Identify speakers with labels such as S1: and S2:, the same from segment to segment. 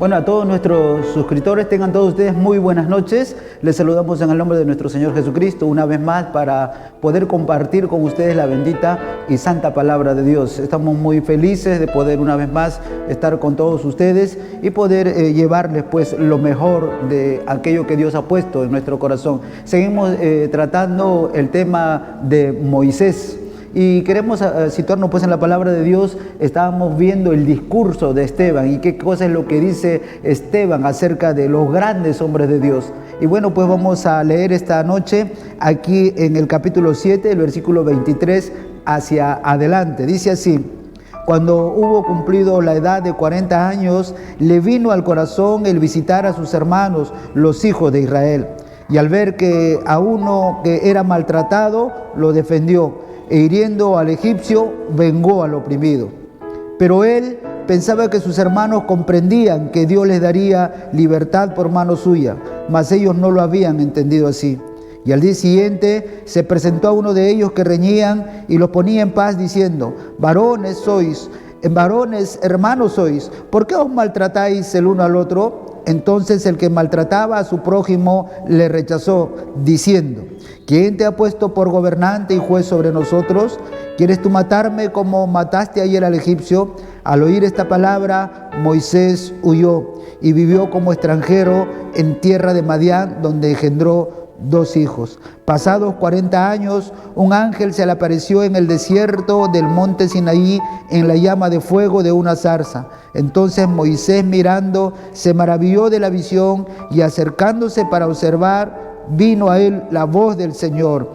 S1: Bueno, a todos nuestros suscriptores, tengan todos ustedes muy buenas noches. Les saludamos en el nombre de nuestro Señor Jesucristo una vez más para poder compartir con ustedes la bendita y santa palabra de Dios. Estamos muy felices de poder una vez más estar con todos ustedes y poder llevarles pues lo mejor de aquello que Dios ha puesto en nuestro corazón. Seguimos tratando el tema de Moisés. Y queremos situarnos pues en la palabra de Dios. Estábamos viendo el discurso de Esteban y qué cosa es lo que dice Esteban acerca de los grandes hombres de Dios. Y bueno, pues vamos a leer esta noche aquí en el capítulo 7, el versículo 23 hacia adelante. Dice así: cuando hubo cumplido la edad de 40 años, le vino al corazón el visitar a sus hermanos, los hijos de Israel. Y al ver que a uno que era maltratado, lo defendió, e hiriendo al egipcio, vengó al oprimido. Pero él pensaba que sus hermanos comprendían que Dios les daría libertad por mano suya, mas ellos no lo habían entendido así. Y al día siguiente se presentó a uno de ellos que reñían y los ponía en paz, diciendo: varones hermanos sois, ¿por qué os maltratáis el uno al otro? Entonces el que maltrataba a su prójimo le rechazó, diciendo: ¿quién te ha puesto por gobernante y juez sobre nosotros? ¿Quieres tú matarme como mataste ayer al egipcio? Al oír esta palabra, Moisés huyó y vivió como extranjero en tierra de Madián, donde engendró 2 hijos. Pasados 40 años, un ángel se le apareció en el desierto del monte Sinaí en la llama de fuego de una zarza. Entonces Moisés, mirando, se maravilló de la visión y acercándose para observar, vino a él la voz del Señor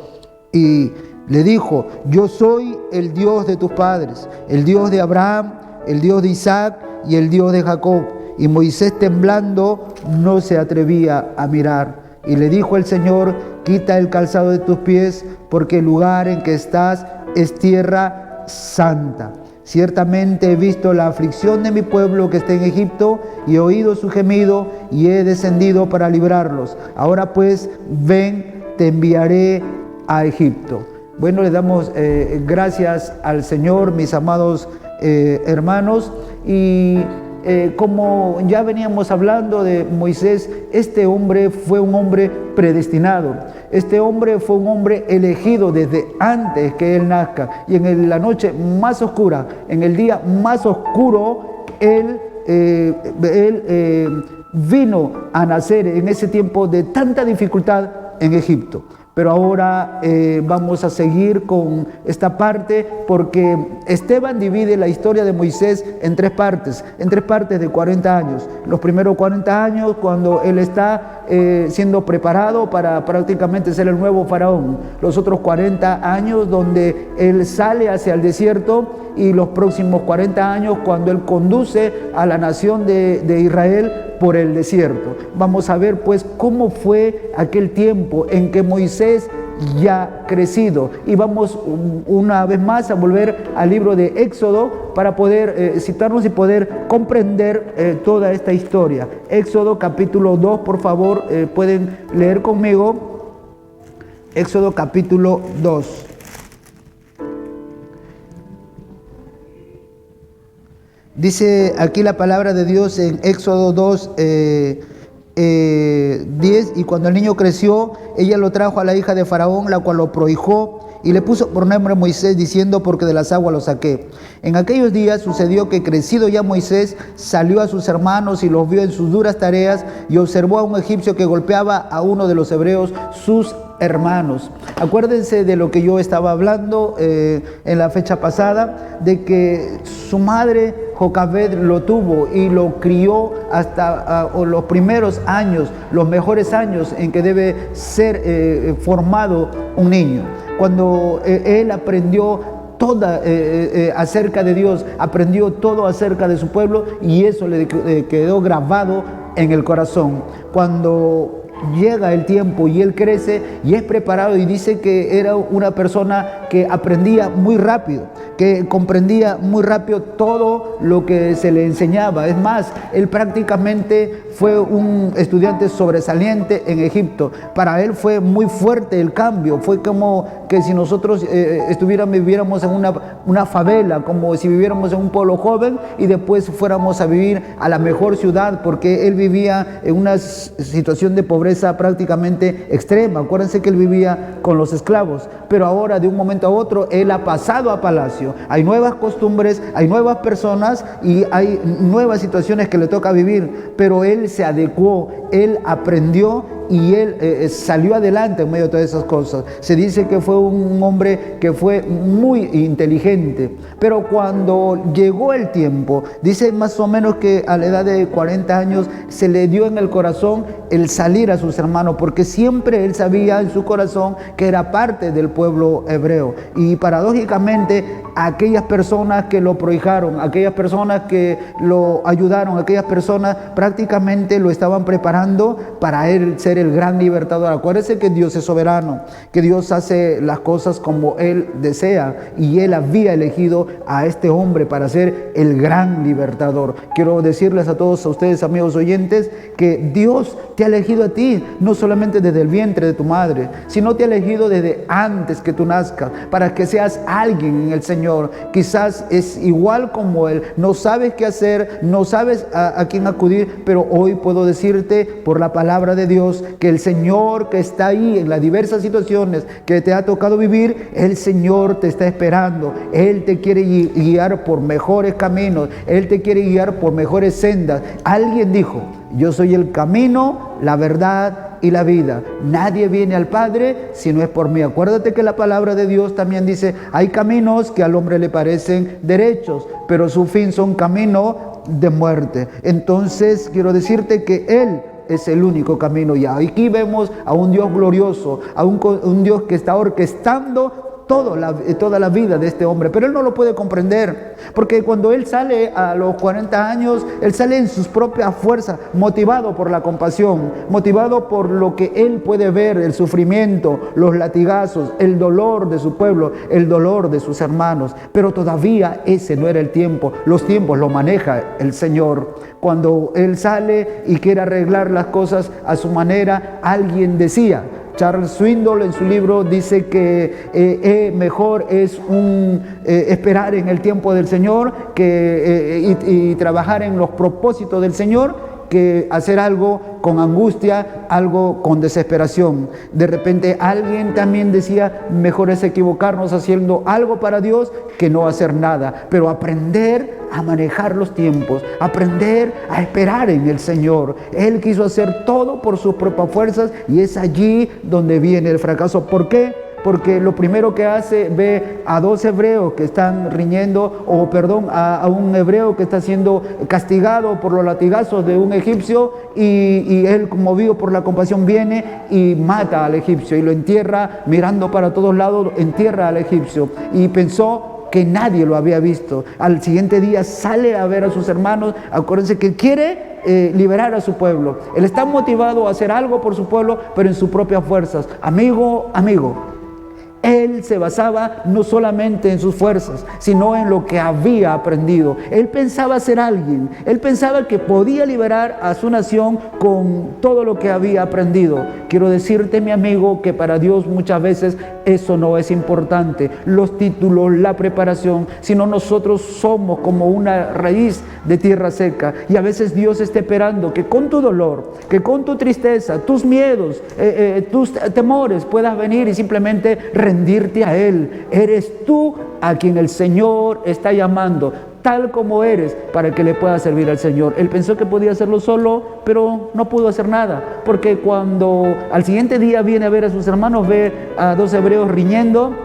S1: y le dijo: yo soy el Dios de tus padres, el Dios de Abraham, el Dios de Isaac y el Dios de Jacob. Y Moisés, temblando, no se atrevía a mirar. Y le dijo el Señor: quita el calzado de tus pies, porque el lugar en que estás es tierra santa. Ciertamente he visto la aflicción de mi pueblo que está en Egipto, y he oído su gemido, y he descendido para librarlos. Ahora pues, ven, te enviaré a Egipto. Bueno, le damos gracias al Señor, mis amados hermanos, y como ya veníamos hablando de Moisés, este hombre fue un hombre predestinado. Este hombre fue un hombre elegido desde antes que él nazca. Y en la noche más oscura, en el día más oscuro, él vino a nacer en ese tiempo de tanta dificultad en Egipto. Pero ahora vamos a seguir con esta parte, porque Esteban divide la historia de Moisés en tres partes de 40 años. Los primeros 40 años cuando él está siendo preparado para prácticamente ser el nuevo faraón. Los otros 40 años donde él sale hacia el desierto, y los próximos 40 años cuando él conduce a la nación de Israel por el desierto. Vamos a ver pues cómo fue aquel tiempo en que Moisés ya crecido, y vamos una vez más a volver al libro de Éxodo para poder citarnos y poder comprender toda esta historia. Éxodo capítulo 2, por favor, pueden leer conmigo. Éxodo capítulo 2. Dice aquí la palabra de Dios en Éxodo 2, 10: y cuando el niño creció, ella lo trajo a la hija de Faraón, la cual lo prohijó y le puso por nombre Moisés, diciendo: porque de las aguas lo saqué. En aquellos días sucedió que, crecido ya Moisés, salió a sus hermanos y los vio en sus duras tareas, y observó a un egipcio que golpeaba a uno de los hebreos, sus hermanos. Acuérdense de lo que yo estaba hablando en la fecha pasada, de que su madre Jocabed lo tuvo y lo crió hasta los primeros años, los mejores años en que debe ser formado un niño. Cuando él aprendió toda acerca de Dios, aprendió todo acerca de su pueblo, y eso le quedó grabado en el corazón. Cuando llega el tiempo y él crece y es preparado, y dice que era una persona que aprendía muy rápido, que comprendía muy rápido todo lo que se le enseñaba. Es más, él prácticamente fue un estudiante sobresaliente en Egipto. Para él fue muy fuerte el cambio. Fue como que si nosotros viviéramos en una favela, como si viviéramos en un pueblo joven y después fuéramos a vivir a la mejor ciudad, porque él vivía en una situación de pobreza prácticamente extrema. Acuérdense que él vivía con los esclavos, pero ahora de un momento a otro él ha pasado a palacio. Hay nuevas costumbres, hay nuevas personas y hay nuevas situaciones que le toca vivir, pero él se adecuó, él aprendió y él salió adelante en medio de todas esas cosas. Se dice que fue un hombre que fue muy inteligente, pero cuando llegó el tiempo, dice más o menos que a la edad de 40 años se le dio en el corazón el salir a sus hermanos, porque siempre él sabía en su corazón que era parte del pueblo hebreo. Y paradójicamente aquellas personas que lo prohijaron, aquellas personas que lo ayudaron, aquellas personas prácticamente lo estaban preparando para él ser el gran libertador. Acuérdense que Dios es soberano, que Dios hace las cosas como Él desea, y Él había elegido a este hombre para ser el gran libertador. Quiero decirles a todos ustedes, amigos oyentes, que Dios te ha elegido a ti, no solamente desde el vientre de tu madre, sino te ha elegido desde antes que tú nazcas, para que seas alguien en el Señor. Quizás es igual como Él, no sabes qué hacer, no sabes a quién acudir, pero hoy puedo decirte por la palabra de Dios que el Señor que está ahí en las diversas situaciones que te ha tocado vivir, el Señor te está esperando. Él te quiere guiar por mejores caminos, Él te quiere guiar por mejores sendas. Alguien dijo: yo soy el camino, la verdad y la vida. Nadie viene al Padre si no es por mí. Acuérdate que la palabra de Dios también dice: hay caminos que al hombre le parecen derechos, pero su fin son caminos de muerte. Entonces quiero decirte que Él es el único camino. Y aquí vemos a un Dios glorioso, a un Dios que está orquestando toda la vida de este hombre, pero él no lo puede comprender, porque cuando él sale a los 40 años, él sale en sus propias fuerzas, motivado por la compasión, motivado por lo que él puede ver, el sufrimiento, los latigazos, el dolor de su pueblo, el dolor de sus hermanos. Pero todavía ese no era el tiempo. Los tiempos lo maneja el Señor. Cuando él sale y quiere arreglar las cosas a su manera, alguien decía, Charles Swindoll en su libro dice que mejor es esperar en el tiempo del Señor y trabajar en los propósitos del Señor, que hacer algo con angustia, algo con desesperación. De repente alguien también decía, mejor es equivocarnos haciendo algo para Dios que no hacer nada. Pero aprender a manejar los tiempos, aprender a esperar en el Señor. Él quiso hacer todo por sus propias fuerzas y es allí donde viene el fracaso. ¿Por qué? Porque lo primero que hace, ve a dos hebreos que están riñendo, a un hebreo que está siendo castigado por los latigazos de un egipcio, y él, movido por la compasión, viene y mata al egipcio y lo entierra, mirando para todos lados, entierra al egipcio, y pensó que nadie lo había visto. Al siguiente día sale a ver a sus hermanos. Acuérdense que quiere liberar a su pueblo. Él está motivado a hacer algo por su pueblo, pero en sus propias fuerzas. Amigo, él se basaba no solamente en sus fuerzas, sino en lo que había aprendido. Él pensaba ser alguien. Él pensaba que podía liberar a su nación con todo lo que había aprendido. Quiero decirte, mi amigo, que para Dios muchas veces eso no es importante, los títulos, la preparación, sino nosotros somos como una raíz de tierra seca, y a veces Dios está esperando que con tu dolor, que con tu tristeza, tus miedos, tus temores puedas venir y simplemente rendirte a Él. Eres tú a quien el Señor está llamando, tal como eres, para que le pueda servir al Señor. Él pensó que podía hacerlo solo, pero no pudo hacer nada, porque cuando al siguiente día viene a ver a sus hermanos, ve a dos hebreos riñendo,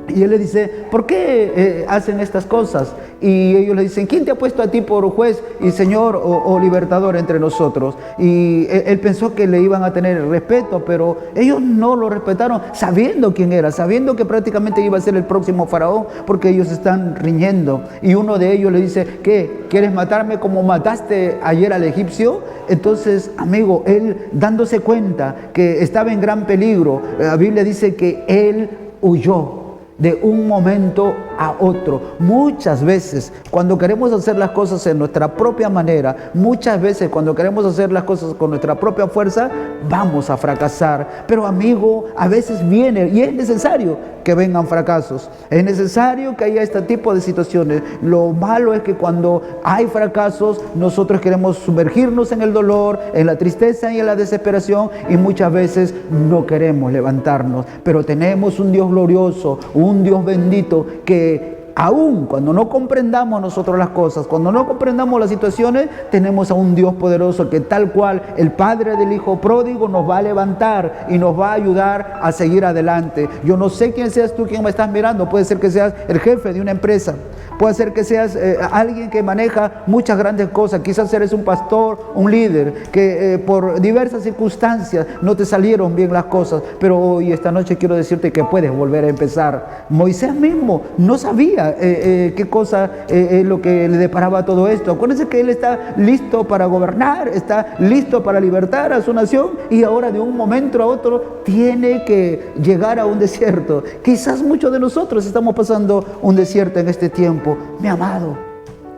S1: y él le dice, ¿por qué hacen estas cosas? Y ellos le dicen, ¿quién te ha puesto a ti por juez y señor o libertador entre nosotros? Y él pensó que le iban a tener respeto, pero ellos no lo respetaron, sabiendo quién era, sabiendo que prácticamente iba a ser el próximo faraón, porque ellos están riñendo. Y uno de ellos le dice, ¿qué? ¿Quieres matarme como mataste ayer al egipcio? Entonces, amigo, él, dándose cuenta que estaba en gran peligro, la Biblia dice que él huyó de un momento a otro. Muchas veces cuando queremos hacer las cosas en nuestra propia manera, muchas veces cuando queremos hacer las cosas con nuestra propia fuerza, vamos a fracasar. Pero amigo, a veces viene y es necesario que vengan fracasos. Es necesario que haya este tipo de situaciones. Lo malo es que cuando hay fracasos, nosotros queremos sumergirnos en el dolor, en la tristeza y en la desesperación, y muchas veces no queremos levantarnos. Pero tenemos un Dios glorioso, un Dios bendito, que aún cuando no comprendamos nosotros las cosas, cuando no comprendamos las situaciones, tenemos a un Dios poderoso que, tal cual el Padre del Hijo pródigo, nos va a levantar y nos va a ayudar a seguir adelante. Yo no sé quién seas tú, quién me estás mirando. Puede ser que seas el jefe de una empresa, puede ser que seas alguien que maneja muchas grandes cosas. Quizás eres un pastor, un líder, que por diversas circunstancias no te salieron bien las cosas, pero hoy, esta noche, quiero decirte que puedes volver a empezar. Moisés mismo no sabía qué cosa es lo que le deparaba todo esto. Acuérdense que él está listo para gobernar, está listo para libertar a su nación, y ahora de un momento a otro tiene que llegar a un desierto. Quizás muchos de nosotros estamos pasando un desierto en este tiempo. Mi amado,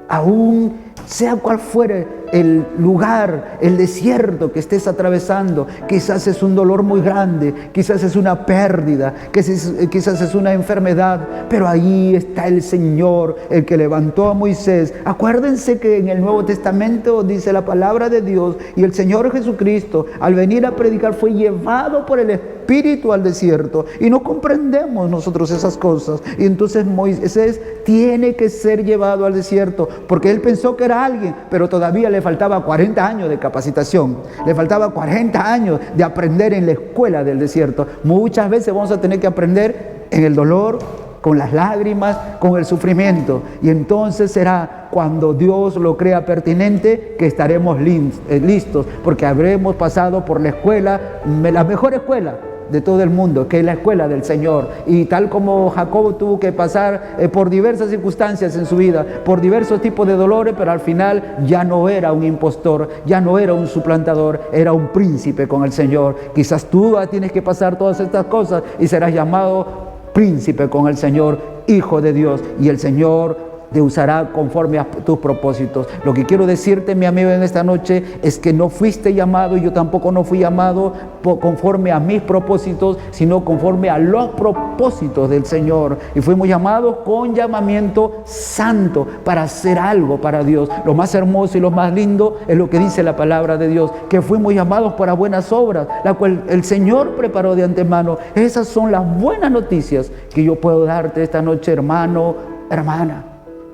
S1: aún sea cual fuere el lugar, el desierto que estés atravesando, quizás es un dolor muy grande, quizás es una pérdida, quizás es una enfermedad, pero ahí está el Señor, el que levantó a Moisés. Acuérdense que en el Nuevo Testamento dice la palabra de Dios, y el Señor Jesucristo, al venir a predicar, fue llevado por el Espíritu al desierto, y no comprendemos nosotros esas cosas. Y entonces Moisés tiene que ser llevado al desierto, porque él pensó que era alguien, pero todavía le faltaba 40 años de capacitación, le faltaba 40 años de aprender en la escuela del desierto. Muchas veces vamos a tener que aprender en el dolor, con las lágrimas, con el sufrimiento, y entonces será cuando Dios lo crea pertinente que estaremos listos, porque habremos pasado por la escuela, la mejor escuela de todo el mundo, que es la escuela del Señor. Y tal como Jacob tuvo que pasar por diversas circunstancias en su vida, por diversos tipos de dolores, pero al final ya no era un impostor, ya no era un suplantador, era un príncipe con el Señor. Quizás tú tienes que pasar todas estas cosas y serás llamado príncipe con el Señor, hijo de Dios, y el Señor te usará conforme a tus propósitos. Lo que quiero decirte, mi amigo, en esta noche es que no fuiste llamado, y yo tampoco no fui llamado conforme a mis propósitos, sino conforme a los propósitos del Señor. Y fuimos llamados con llamamiento santo para hacer algo para Dios. Lo más hermoso y lo más lindo es lo que dice la palabra de Dios, que fuimos llamados para buenas obras, la cual el Señor preparó de antemano. Esas son las buenas noticias que yo puedo darte esta noche, hermano, hermana.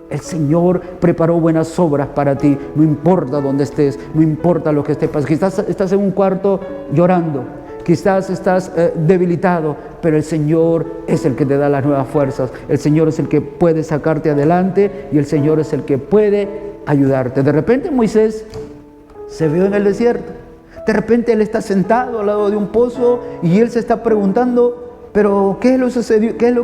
S1: El Señor preparó buenas obras para ti, no importa dónde estés, no importa lo que estés pasando. Quizás estás en un cuarto llorando, quizás estás debilitado, pero el Señor es el que te da las nuevas fuerzas. El Señor es el que puede sacarte adelante, y el Señor es el que puede ayudarte. De repente Moisés se vio en el desierto. De repente él está sentado al lado de un pozo y él se está preguntando, pero ¿qué es lo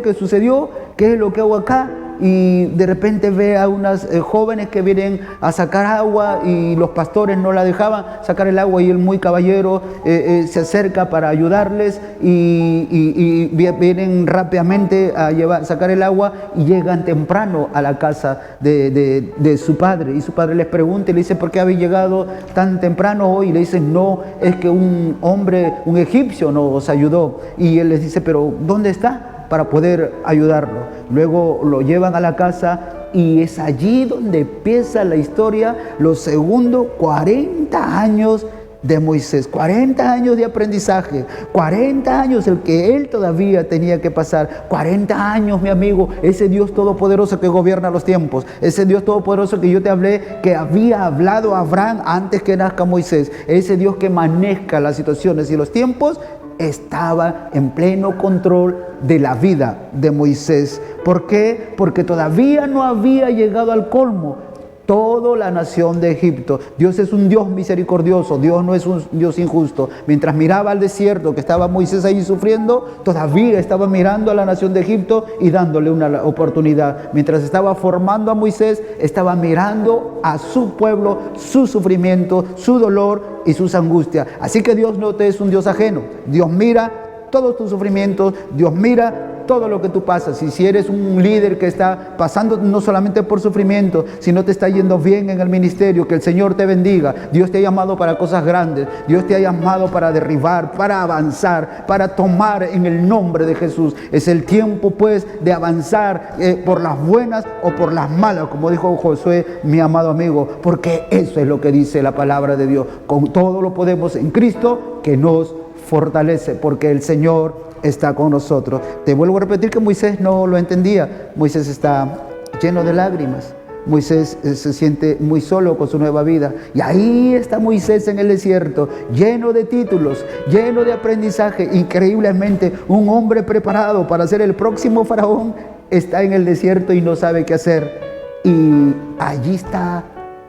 S1: que sucedió? ¿Qué es lo que hago acá? Y de repente ve a unas jóvenes que vienen a sacar agua, y los pastores no la dejaban sacar el agua, y él, muy caballero, se acerca para ayudarles, y vienen rápidamente a sacar el agua, y llegan temprano a la casa de su padre, y su padre les pregunta y le dice: ¿por qué habéis llegado tan temprano hoy? Y le dicen: no, es que un hombre, un egipcio, nos ayudó. Y él les dice: pero ¿dónde está? Para poder ayudarlo. Luego lo llevan a la casa, y es allí donde empieza la historia, los segundos 40 años de Moisés, 40 años de aprendizaje, 40 años el que él todavía tenía que pasar, 40 años, mi amigo, ese Dios todopoderoso que gobierna los tiempos, ese Dios todopoderoso que yo te hablé, que había hablado a Abraham antes que nazca Moisés, ese Dios que maneja las situaciones y los tiempos, estaba en pleno control de la vida de Moisés. ¿Por qué? Porque todavía no había llegado al colmo toda la nación de Egipto. Dios es un Dios misericordioso, Dios no es un Dios injusto. Mientras miraba al desierto, que estaba Moisés ahí sufriendo, todavía estaba mirando a la nación de Egipto y dándole una oportunidad. Mientras estaba formando a Moisés, estaba mirando a su pueblo, su sufrimiento, su dolor y sus angustias. Así que Dios no te es un Dios ajeno. Dios mira todos tus sufrimientos, Dios mira todo lo que tú pasas. Y si eres un líder que está pasando no solamente por sufrimiento, sino te está yendo bien en el ministerio, que el Señor te bendiga. Dios te ha llamado para cosas grandes. Dios te ha llamado para derribar, para avanzar, para tomar en el nombre de Jesús. Es el tiempo pues de avanzar por las buenas o por las malas, como dijo Josué, mi amado amigo, porque eso es lo que dice la palabra de Dios. Con todo lo podemos en Cristo que nos fortalece, porque el Señor está con nosotros. Te vuelvo a repetir que Moisés no lo entendía. Moisés está lleno de lágrimas. Moisés se siente muy solo con su nueva vida. Y ahí está Moisés en el desierto, lleno de títulos, lleno de aprendizaje. Increíblemente, un hombre preparado para ser el próximo faraón está en el desierto y no sabe qué hacer. Y allí está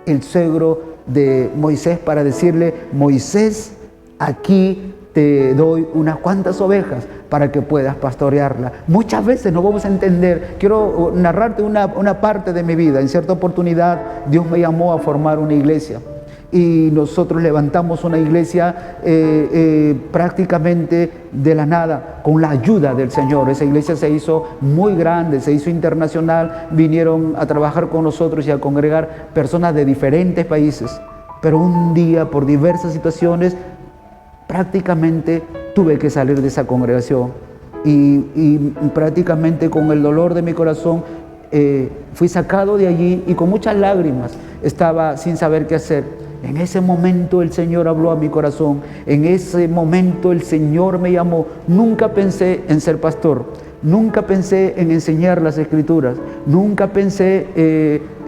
S1: el suegro de Moisés para decirle: Moisés, aquí te doy unas cuantas ovejas para que puedas pastorearla. Muchas veces no vamos a entender. Quiero narrarte una parte de mi vida. En cierta oportunidad Dios me llamó a formar una iglesia y nosotros levantamos una iglesia prácticamente de la nada, con la ayuda del Señor. Esa iglesia se hizo muy grande, se hizo internacional. Vinieron a trabajar con nosotros y a congregar personas de diferentes países. Pero un día, por diversas situaciones, prácticamente tuve que salir de esa congregación y prácticamente con el dolor de mi corazón fui sacado de allí y con muchas lágrimas estaba sin saber qué hacer. En ese momento el Señor habló a mi corazón, en ese momento el Señor me llamó. Nunca pensé en ser pastor, nunca pensé en enseñar las Escrituras, nunca pensé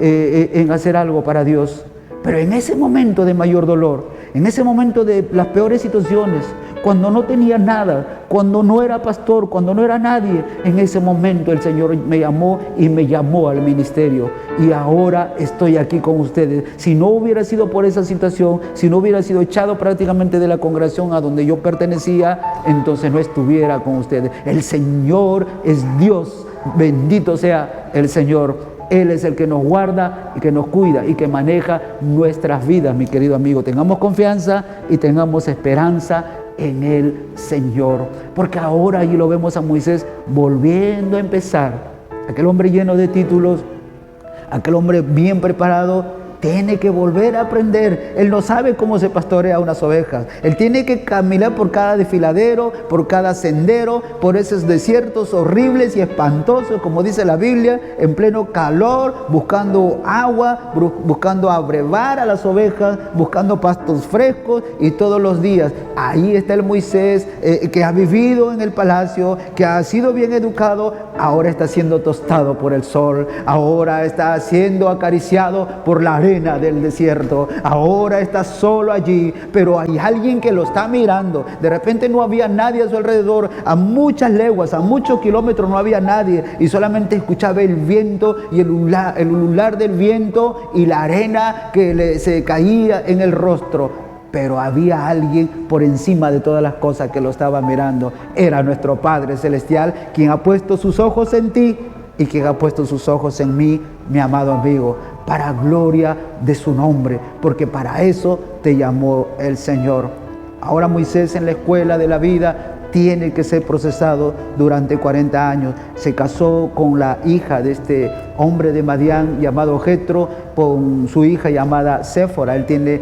S1: en hacer algo para Dios. Pero en ese momento de mayor dolor, en ese momento de las peores situaciones, cuando no tenía nada, cuando no era pastor, cuando no era nadie, en ese momento el Señor me llamó y me llamó al ministerio. Y ahora estoy aquí con ustedes. Si no hubiera sido por esa situación, si no hubiera sido echado prácticamente de la congregación a donde yo pertenecía, entonces no estuviera con ustedes. El Señor es Dios. Bendito sea el Señor. Él es el que nos guarda y que nos cuida y que maneja nuestras vidas, mi querido amigo. Tengamos confianza y tengamos esperanza en el Señor. Porque ahora allí lo vemos a Moisés volviendo a empezar. Aquel hombre lleno de títulos, aquel hombre bien preparado, tiene que volver a aprender. Él no sabe cómo se pastorea unas ovejas. Él tiene que caminar por cada desfiladero, por cada sendero, por esos desiertos horribles y espantosos, como dice la Biblia, en pleno calor, buscando agua, buscando abrevar a las ovejas, buscando pastos frescos, y todos los días. Ahí está el Moisés que ha vivido en el palacio, que ha sido bien educado, ahora está siendo tostado por el sol, ahora está siendo acariciado por la arena del desierto, ahora está solo allí, pero hay alguien que lo está mirando. De repente no había nadie a su alrededor, a muchas leguas, a muchos kilómetros no había nadie, y solamente escuchaba el viento y el ulular del viento y la arena que se caía en el rostro. Pero había alguien por encima de todas las cosas que lo estaba mirando. Era nuestro Padre Celestial, quien ha puesto sus ojos en ti y quien ha puesto sus ojos en mí, mi amado amigo, para gloria de su nombre, porque para eso te llamó el Señor. Ahora Moisés, en la escuela de la vida, tiene que ser procesado durante 40 años. Se casó con la hija de este hombre de Madián llamado Jetro, con su hija llamada Séfora. Él tiene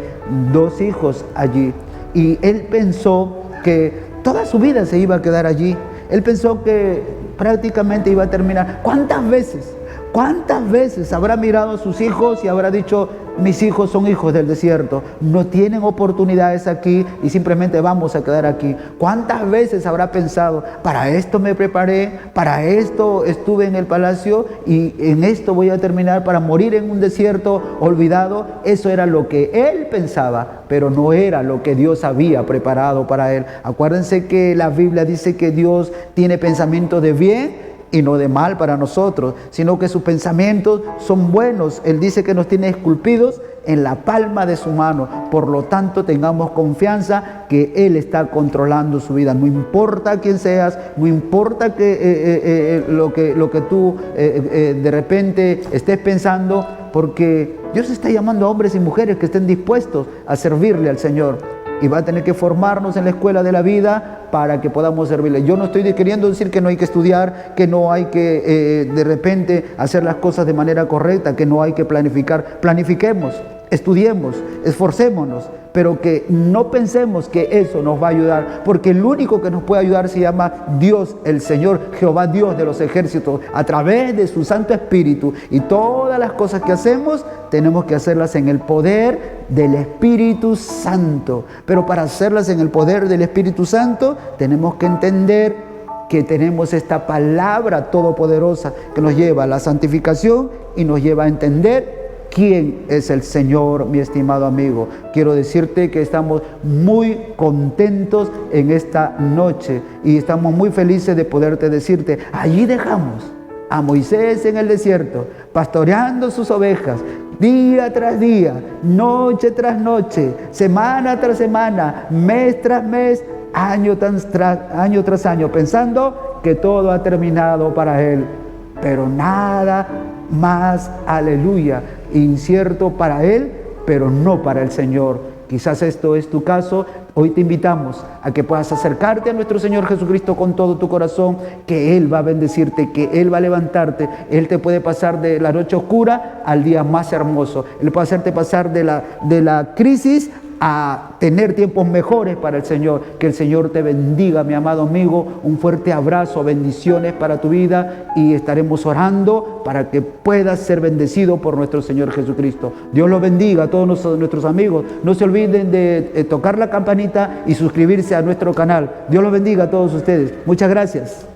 S1: 2 hijos allí. Y él pensó que toda su vida se iba a quedar allí. Él pensó que prácticamente iba a terminar. ¿Cuántas veces habrá mirado a sus hijos y habrá dicho: mis hijos son hijos del desierto, no tienen oportunidades aquí y simplemente vamos a quedar aquí? ¿Cuántas veces habrá pensado: para esto me preparé, para esto estuve en el palacio y en esto voy a terminar, para morir en un desierto olvidado? Eso era lo que él pensaba, pero no era lo que Dios había preparado para él. Acuérdense que la Biblia dice que Dios tiene pensamientos de bien y no de mal para nosotros, sino que sus pensamientos son buenos. Él dice que nos tiene esculpidos en la palma de su mano. Por lo tanto, tengamos confianza que Él está controlando su vida. No importa quién seas, no importa lo que tú de repente estés pensando, porque Dios está llamando a hombres y mujeres que estén dispuestos a servirle al Señor. y va a tener que formarnos en la escuela de la vida para que podamos servirle. Yo no estoy queriendo decir que no hay que estudiar, que no hay que de repente hacer las cosas de manera correcta, que no hay que planificar. Planifiquemos, estudiemos, esforcémonos, pero que no pensemos que eso nos va a ayudar, porque el único que nos puede ayudar se llama Dios, el Señor, Jehová Dios de los ejércitos, a través de su Santo Espíritu. Y todas las cosas que hacemos tenemos que hacerlas en el poder del Espíritu Santo. Pero para hacerlas en el poder del Espíritu Santo tenemos que entender que tenemos esta palabra todopoderosa que nos lleva a la santificación y nos lleva a entender ¿quién es el Señor, mi estimado amigo? Quiero decirte que estamos muy contentos en esta noche y estamos muy felices de poderte decirte, allí dejamos a Moisés en el desierto, pastoreando sus ovejas, día tras día, noche tras noche, semana tras semana, mes tras mes, año tras año, pensando que todo ha terminado para él, pero nada más, aleluya, incierto para él, pero no para el Señor. Quizás esto es tu caso. Hoy te invitamos a que puedas acercarte a nuestro Señor Jesucristo con todo tu corazón, que Él va a bendecirte, que Él va a levantarte. Él te puede pasar de la noche oscura al día más hermoso. Él puede hacerte pasar de la crisis a tener tiempos mejores para el Señor. Que el Señor te bendiga, mi amado amigo. Un fuerte abrazo, bendiciones para tu vida y estaremos orando para que puedas ser bendecido por nuestro Señor Jesucristo. Dios los bendiga a todos nuestros amigos. No se olviden de tocar la campanita y suscribirse a nuestro canal. Dios los bendiga a todos ustedes. Muchas gracias.